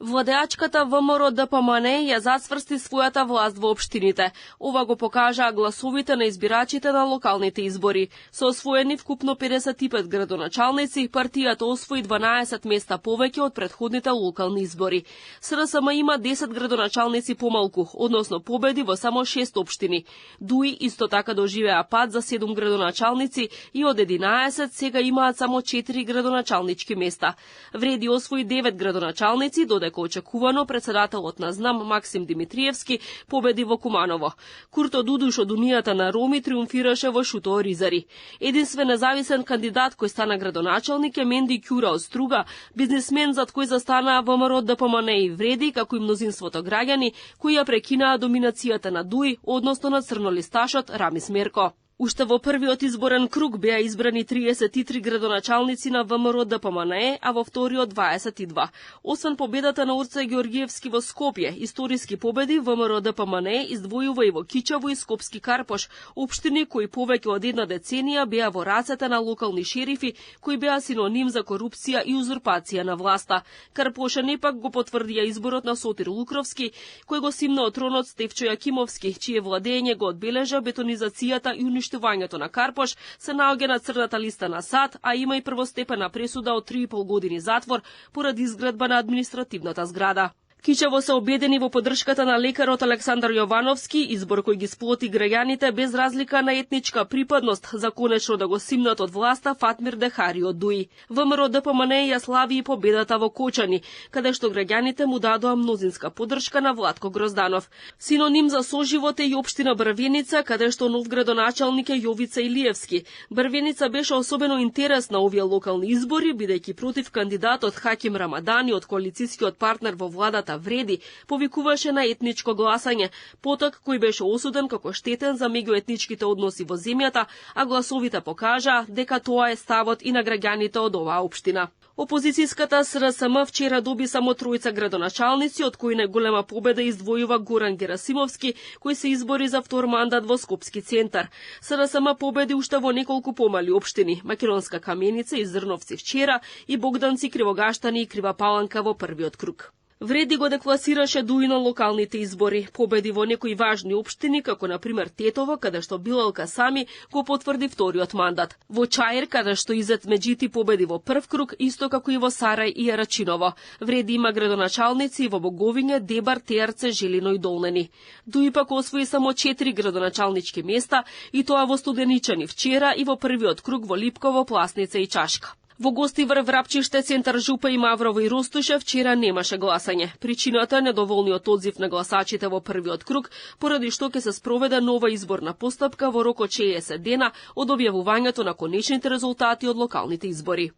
Владеачката ВМРО ДПМН ја зацврсти својата власт во општините. Ова го покажаа гласовите на избирачите на локалните избори. Со освоени вкупно 55 градоначалници, партијата освои 12 места повеќе од претходните локални избори. СРСМ има 10 градоначалници помалку, односно победи во само 6 општини. ДУИ исто така доживеа пад за 7 градоначалници и од 11 сега имаат само 4 градоначалнички места. Вреди освои 9 градоначалници, додека очекувано председателот на ЗНАМ Максим Димитриевски победи во Куманово. Курто Дудуш од Унијата на Роми триумфираше во Шутово Ризари. Единствен независен кандидат кој стана градоначалник е Менди Ќура од Струга, бизнисмен зад кој застанаа ВМРО ДПМН и Вреди, како и мнозинството граѓани кои ја прекинаа доминацијата на ДУИ, односно на црнолисташот Рамис Мерко. Уште во првиот изборен круг беа избрани 33 градоначалници на ВМРО ДПМН, а во вториот 22. Освен победата на Урце Георгиевски во Скопје, историски победи ВМРО ДПМН издвојува и во Кичево и Скопски Карпош, општини кои повеќе од една деценија беа во рацете на локални шерифи кои беа синоним за корупција и узурпација на власта. Карпошани пак го потврдија изборот на Сотир Лукровски, кој го симна од тронот Стефчо Јакимовски, чие владење го одбележа бетонизацијата и уништувањето на Карпош, се наоѓа на црната листа на САД, а има и првостепена пресуда од 3,5 години затвор поради изградба на административната зграда. Кичево се обедени во поддршката на лекарот Александар Јовановски, избор кој ги сплоти граѓаните без разлика на етничка припадност, за конечно да го симнат од власта Фатмир Дехари од ДУИ. ВМРО ДПМН ја слави и победата во Кочани, каде што граѓаните му дадоа мнозинска поддршка на Владко Грозданов. Синоним за соживот е и општина Брвеница, каде што нов градоначалник е Јовица Илиевски. Брвеница беше особено интересна овие локални избори, бидејќи против кандидатот Хаким Рамадани од коалицијскиот партнер во владата Вреди повикуваше на етничко гласање, поток кој беше осуден како штетен за меѓуетничките односи во земјата, а гласовите покажаа дека тоа е ставот и на граѓаните од оваа општина. Опозицијската СРСМ вчера доби само 3 градоначалници, од кои најголема победа издвојува Горан Герасимовски, кој се избори за втор мандат во Скопски центар. СРСМ победи уште во неколку помали општини: Македонска Каменица и Зрновци вчера и Богданци, Кривогаштани и Крива Паланка во првиот круг. Вреди го декласираше ДУИ на локалните избори. Победи во некои важни општини, како например Тетово, каде што Билал Касами го потврди вториот мандат. Во Чаир, каде што Изет Меджити победи во прв круг, исто како и во Сарај и Јарачиново. Вреди има градоначалници во Боговиње, Дебар, Теарце, Желино и Долнени. ДУИ пак освои само 4 градоначалнички места, и тоа во Студеничани вчера и во првиот круг во Липково, Пласница и Чашка. Во Гостивар, Врапчиште, Центар Жупа и Маврово и Ростуше вчера немаше гласање. Причината е недоволниот одзив на гласачите во првиот круг, поради што ќе се спроведе нова изборна постапка во рок од 60 дена од објавувањето на конечните резултати од локалните избори.